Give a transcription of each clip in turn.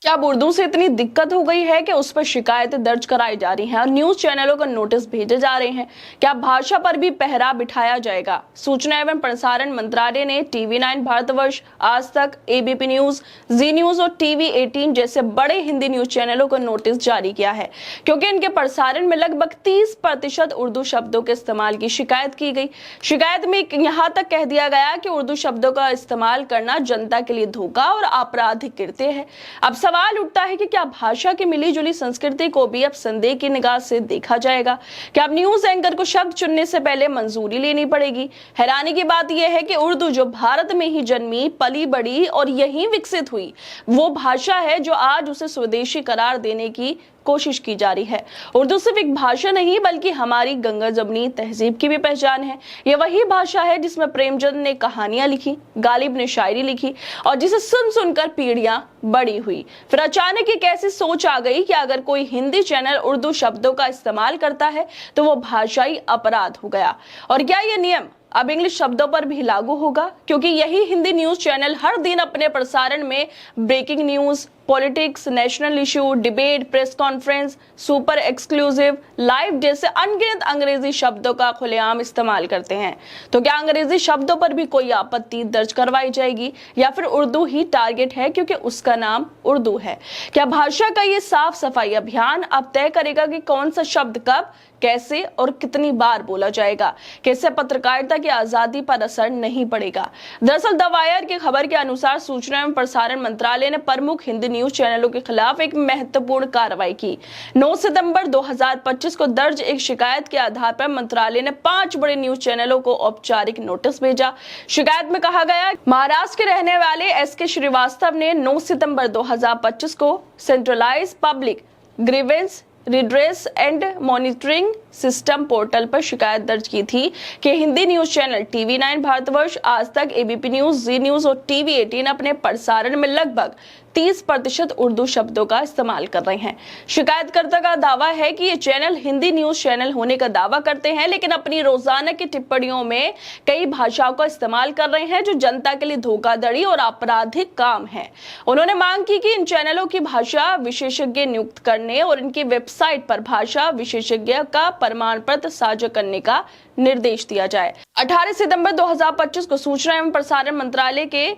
क्या अब उर्दू से इतनी दिक्कत हो गई है कि उस पर शिकायतें दर्ज कराई जा रही हैं और न्यूज चैनलों को नोटिस भेजे जा रहे हैं? क्या भाषा पर भी पहरा बिठाया जाएगा? सूचना एवं प्रसारण मंत्रालय ने TV9 Bharatvarsh, Aaj Tak, ABP news, जी न्यूज और टीवी18 जैसे बड़े हिंदी न्यूज चैनलों को नोटिस जारी किया है, क्योंकि इनके प्रसारण में लगभग 30% उर्दू शब्दों के इस्तेमाल की शिकायत की गई। शिकायत में यहाँ तक कह दिया गया कि उर्दू शब्दों का इस्तेमाल करना जनता के लिए धोखा और आपराधिक कृत्य है। अब सवाल उठता है कि क्या भाषा की मिली जुली संस्कृति को भी अब संदेह की निगाह से देखा जाएगा? क्या अब न्यूज एंकर को शब्द चुनने से पहले मंजूरी लेनी पड़ेगी? हैरानी की बात यह है कि उर्दू, जो भारत में ही जन्मी, पली बढ़ी और यहीं विकसित हुई, वो भाषा है जो आज उसे स्वदेशी करार देने की कोशिश की जा रही है। उर्दू सिर्फ एक भाषा नहीं बल्कि हमारी गंगा जमनी तहजीब की भी पहचान है। ये वही भाषा है जिसमें प्रेमचंद ने कहानियां लिखी, गालिब ने शायरी लिखी और जिसे सुन सुनकर पीढ़ियां बड़ी हुई। फिर अचानक एक ऐसी सोच आ गई कि अगर कोई हिंदी चैनल उर्दू शब्दों का इस्तेमाल करता है तो वो भाषाई अपराध हो गया। और क्या ये नियम अब इंग्लिश शब्दों पर भी लागू होगा? क्योंकि यही हिंदी न्यूज चैनल हर दिन अपने प्रसारण में breaking news, politics, national issue, debate, press conference, super exclusive, live जैसे अनगिनत अंग्रेजी शब्दों का खुलेआम इस्तेमाल करते हैं। तो क्या अंग्रेजी शब्दों पर भी कोई आपत्ति दर्ज करवाई जाएगी या फिर उर्दू ही टारगेट है क्योंकि उसका नाम उर्दू है? क्या भाषा का ये साफ सफाई अभियान अब तय करेगा कि कौन सा शब्द कब, कैसे और कितनी बार बोला जाएगा? कैसे पत्रकारिता की आजादी पर असर नहीं पड़ेगा? दरअसल द वायर की खबर के अनुसार सूचना एवं प्रसारण मंत्रालय ने प्रमुख हिंदी न्यूज चैनलों के खिलाफ एक महत्वपूर्ण कार्रवाई की। 9 सितंबर 2025 को दर्ज एक शिकायत के आधार पर मंत्रालय ने 5 बड़े न्यूज चैनलों को औपचारिक नोटिस भेजा। शिकायत में कहा गया, महाराष्ट्र के रहने वाले एसके श्रीवास्तव ने 9 सितंबर 2025 को centralise public grievance redress and monitoring system portal पर शिकायत दर्ज की थी कि Hindi news channel TV nine Bharatvarsh, Aaj Tak, ABP news, जी न्यूज और टीवी18 अपने प्रसारण में लगभग 30% उर्दू शब्दों का इस्तेमाल कर रहे हैं। शिकायतकर्ता का दावा है कि ये चैनल हिंदी न्यूज चैनल होने का दावा करते हैं, लेकिन अपनी रोजाना की टिप्पणियों में कई भाषाओं का इस्तेमाल कर रहे हैं जो जनता के लिए धोखाधड़ी और आपराधिक काम है। उन्होंने मांग की कि इन चैनलों की भाषा विशेषज्ञ नियुक्त करने और इनकी वेबसाइट पर भाषा विशेषज्ञ का प्रमाण पत्र साझा करने का निर्देश दिया जाए। 18 सितंबर 2025 को सूचना एवं प्रसारण मंत्रालय के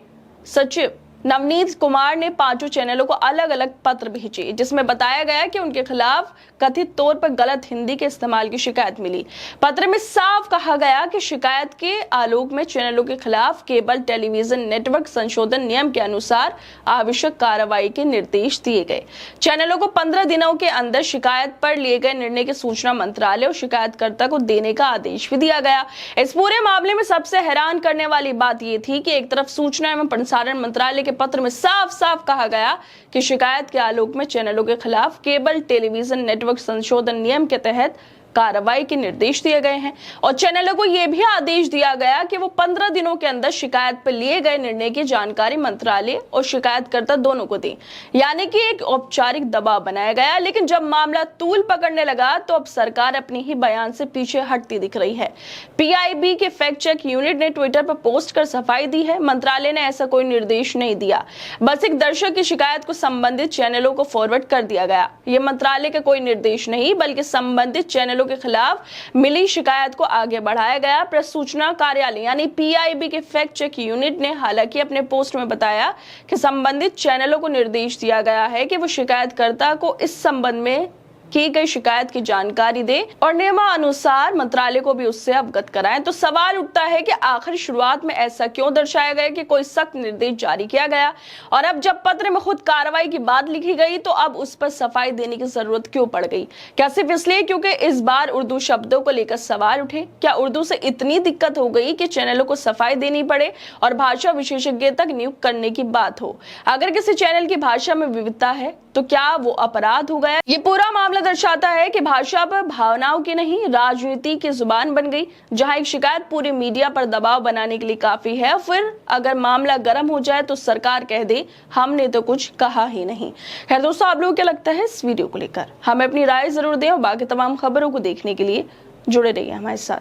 सचिव नवनीत कुमार ने 5 चैनलों को अलग अलग पत्र भेजे, जिसमें बताया गया कि उनके खिलाफ कथित तौर पर गलत हिंदी के इस्तेमाल की शिकायत मिली। पत्र में साफ कहा गया कि शिकायत के आलोक में चैनलों के खिलाफ केबल टेलीविजन नेटवर्क संशोधन नियम के अनुसार आवश्यक कार्रवाई के निर्देश दिए गए। चैनलों को 15 दिनों के अंदर शिकायत पर लिए गए निर्णय की सूचना मंत्रालय और शिकायतकर्ता को देने का आदेश भी दिया गया। इस पूरे मामले में सबसे हैरान करने वाली बात यह थी कि एक तरफ सूचना एवं प्रसारण मंत्रालय के पत्र में साफ साफ कहा गया कि शिकायत के आलोक में चैनलों के खिलाफ केबल टेलीविजन नेटवर्क संशोधन नियम के तहत कार्रवाई के निर्देश दिए गए हैं और चैनलों को यह भी आदेश दिया गया कि वो 15 दिनों के अंदर शिकायत पर लिए गए निर्णय की जानकारी मंत्रालय और शिकायतकर्ता दोनों को दें। यानी कि एक औपचारिक दबाव बनाया गया। लेकिन जब मामला तूल पकड़ने लगा तो अब सरकार अपनी ही बयान से पीछे हटती दिख रही है। पीआईबी के फैक्ट चेक यूनिट ने ट्विटर पर पोस्ट कर सफाई दी है, मंत्रालय ने ऐसा कोई निर्देश नहीं दिया, बस एक दर्शक की शिकायत को संबंधित चैनलों को फॉरवर्ड कर दिया गया। ये मंत्रालय का कोई निर्देश नहीं बल्कि संबंधित चैनलों के खिलाफ मिली शिकायत को आगे बढ़ाया गया। प्रेस सूचना कार्यालय यानी पीआईबी के फैक्ट चेक यूनिट ने हालांकि अपने पोस्ट में बताया कि संबंधित चैनलों को निर्देश दिया गया है कि वो शिकायतकर्ता को इस संबंध में की गई शिकायत की जानकारी दे और नियमानुसार मंत्रालय को भी उससे अवगत कराएं। तो सवाल उठता है कि आखिर शुरुआत में ऐसा क्यों दर्शाया गया कि कोई सख्त निर्देश जारी किया गया और अब जब पत्र में खुद कार्रवाई की बात लिखी गई तो अब उस पर सफाई देने की जरूरत क्यों पड़ गई? क्या सिर्फ इसलिए क्योंकि इस बार उर्दू शब्दों को लेकर सवाल उठे? क्या उर्दू से इतनी दिक्कत हो गई कि चैनलों को सफाई देनी पड़े और भाषा विशेषज्ञ तक नियुक्त करने की बात हो? अगर किसी चैनल की भाषा में विविधता है तो क्या वो अपराध हो गया? ये पूरा मामला दर्शाता है कि भाषा पर भावनाओं की नहीं, राजनीति की जुबान बन गई, जहां एक शिकायत पूरे मीडिया पर दबाव बनाने के लिए काफी है। फिर अगर मामला गर्म हो जाए तो सरकार कह दे हमने तो कुछ कहा ही नहीं। खैर दोस्तों, आप लोगों को क्या लगता है इस वीडियो को लेकर? हमें अपनी राय जरूर दें और बाकी तमाम खबरों को देखने के लिए जुड़े रहिए हमारे साथ।